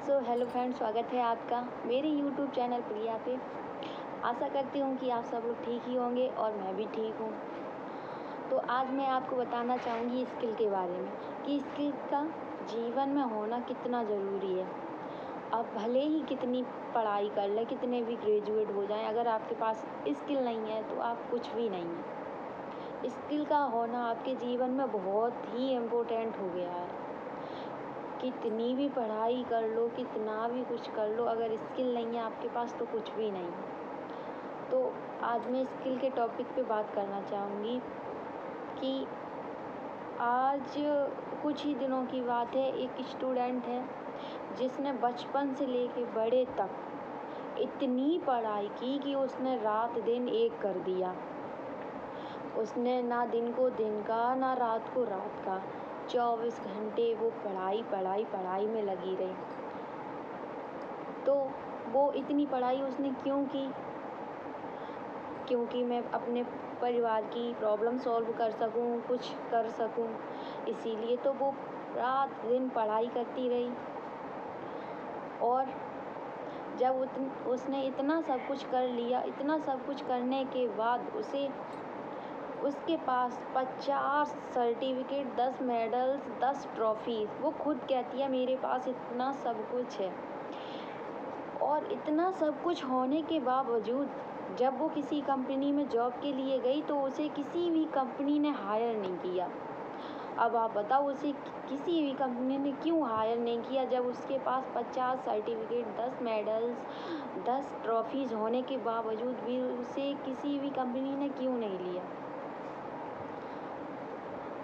Hello friends, स्वागत है आपका मेरे यूट्यूब चैनल प्रिया पे। आशा करती हूँ कि आप सब लोग ठीक ही होंगे और मैं भी ठीक हूँ। तो आज मैं आपको बताना चाहूँगी स्किल के बारे में कि स्किल का जीवन में होना कितना ज़रूरी है। आप भले ही कितनी पढ़ाई कर लें, कितने भी ग्रेजुएट हो जाएं, अगर आपके पास स्किल नहीं है तो आप कुछ भी नहीं है। स्किल का होना आपके जीवन में बहुत ही इम्पोर्टेंट हो गया है। कितनी भी पढ़ाई कर लो, कितना भी कुछ कर लो, अगर स्किल नहीं है आपके पास तो कुछ भी नहीं है। तो आज मैं स्किल के टॉपिक पे बात करना चाहूँगी कि आज कुछ ही दिनों की बात है, एक स्टूडेंट है जिसने बचपन से लेके बड़े तक इतनी पढ़ाई की कि उसने रात दिन एक कर दिया। उसने ना दिन को दिन का, ना रात को रात का, 24 घंटे वो पढ़ाई में लगी रही। तो वो इतनी पढ़ाई उसने क्यों की? क्योंकि मैं अपने परिवार की प्रॉब्लम सॉल्व कर सकूं, कुछ कर सकूं, इसीलिए तो वो रात दिन पढ़ाई करती रही। और जब उसने इतना सब कुछ कर लिया, इतना सब कुछ करने के बाद उसके पास 50 सर्टिफिकेट, 10 मेडल्स, 10 ट्रॉफीज, वो खुद कहती है मेरे पास इतना सब कुछ है। और इतना सब कुछ होने के बावजूद जब वो किसी कंपनी में जॉब के लिए गई तो उसे किसी भी कंपनी ने हायर नहीं किया। अब आप बताओ, उसे किसी भी कंपनी ने क्यों हायर नहीं किया जब उसके पास 50 सर्टिफिकेट, 10 मेडल्स, 10 ट्रॉफीज होने के बावजूद भी उसे किसी भी कंपनी ने क्यों नहीं लिया?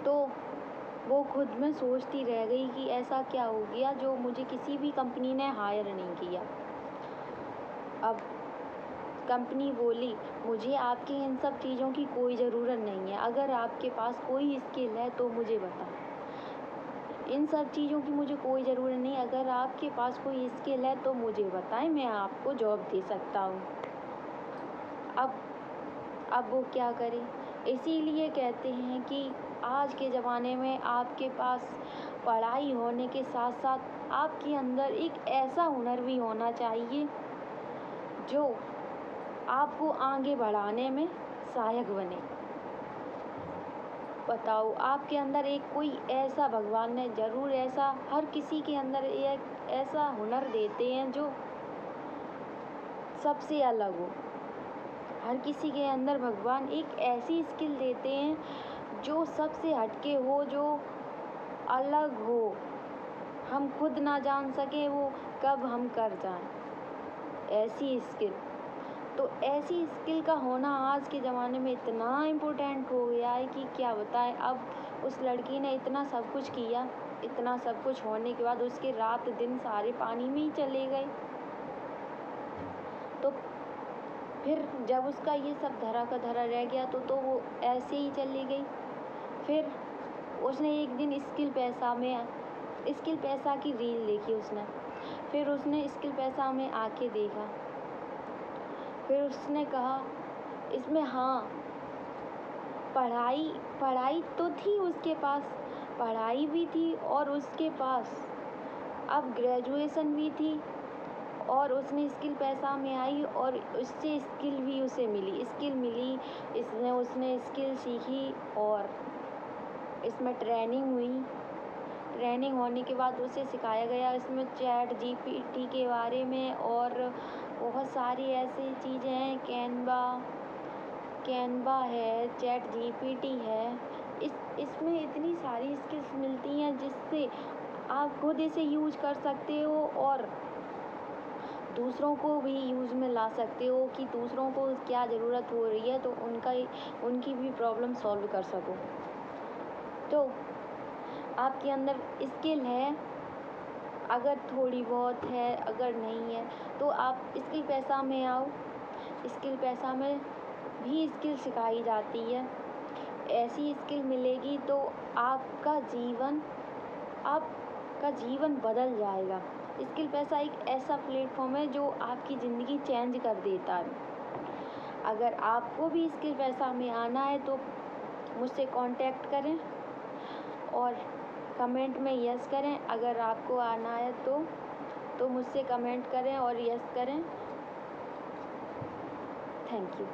तो वो खुद में सोचती रह गई कि ऐसा क्या हो गया जो मुझे किसी भी कंपनी ने हायर नहीं किया। अब कंपनी बोली, मुझे आपकी इन सब चीज़ों की कोई ज़रूरत नहीं है, अगर आपके पास कोई स्किल है तो मुझे बताएं। इन सब चीज़ों की मुझे कोई ज़रूरत नहीं, अगर आपके पास कोई स्किल है तो मुझे बताएं, मैं आपको जॉब दे सकता हूँ। अब वो क्या करे? इसीलिए कहते हैं कि आज के ज़माने में आपके पास पढ़ाई होने के साथ साथ आपके अंदर एक ऐसा हुनर भी होना चाहिए जो आपको आगे बढ़ाने में सहायक बने। बताओ, आपके अंदर एक कोई ऐसा, भगवान ने ज़रूर ऐसा हर किसी के अंदर एक ऐसा हुनर देते हैं जो सबसे अलग हो। हर किसी के अंदर भगवान एक ऐसी स्किल देते हैं जो सबसे हटके हो, जो अलग हो, हम खुद ना जान सके वो कब हम कर जाएं, ऐसी स्किल। तो ऐसी स्किल का होना आज के ज़माने में इतना इम्पोर्टेंट हो गया है कि क्या बताएं। अब उस लड़की ने इतना सब कुछ किया, इतना सब कुछ होने के बाद उसके रात दिन सारे पानी में ही चले गए। तो फिर जब उसका ये सब धरा का धरा रह गया तो वो ऐसे ही चली गई। फिर उसने एक दिन स्किल पैसा की रील देखी उसने। फिर उसने स्किल पैसा में आके देखा। फिर उसने कहा इसमें, हाँ, पढ़ाई तो थी उसके पास, पढ़ाई भी थी और उसके पास अब ग्रेजुएशन भी थी, और उसने स्किल पैसा में आई और उससे स्किल भी उसे मिली, उसने स्किल सीखी और इसमें ट्रेनिंग हुई। ट्रेनिंग होने के बाद उसे सिखाया गया इसमें चैट जीपीटी के बारे में, और बहुत सारी ऐसी चीज़ें हैं, कैनवा है, चैट जीपीटी है। इसमें इतनी सारी स्किल्स मिलती हैं जिससे आप खुद इसे यूज कर सकते हो और दूसरों को भी यूज़ में ला सकते हो कि दूसरों को क्या ज़रूरत हो रही है तो उनकी भी प्रॉब्लम सॉल्व कर सको। तो आपके अंदर स्किल है, अगर थोड़ी बहुत है, अगर नहीं है तो आप स्किल पैसा में आओ। स्किल पैसा में भी स्किल सिखाई जाती है। ऐसी स्किल मिलेगी तो आपका जीवन बदल जाएगा। स्किल पैसा एक ऐसा प्लेटफॉर्म है जो आपकी ज़िंदगी चेंज कर देता है। अगर आपको भी स्किल पैसा में आना है तो मुझसे कांटेक्ट करें और कमेंट में यस करें अगर आपको आना है तो। तो मुझसे कमेंट करें और यस करें। Thank you.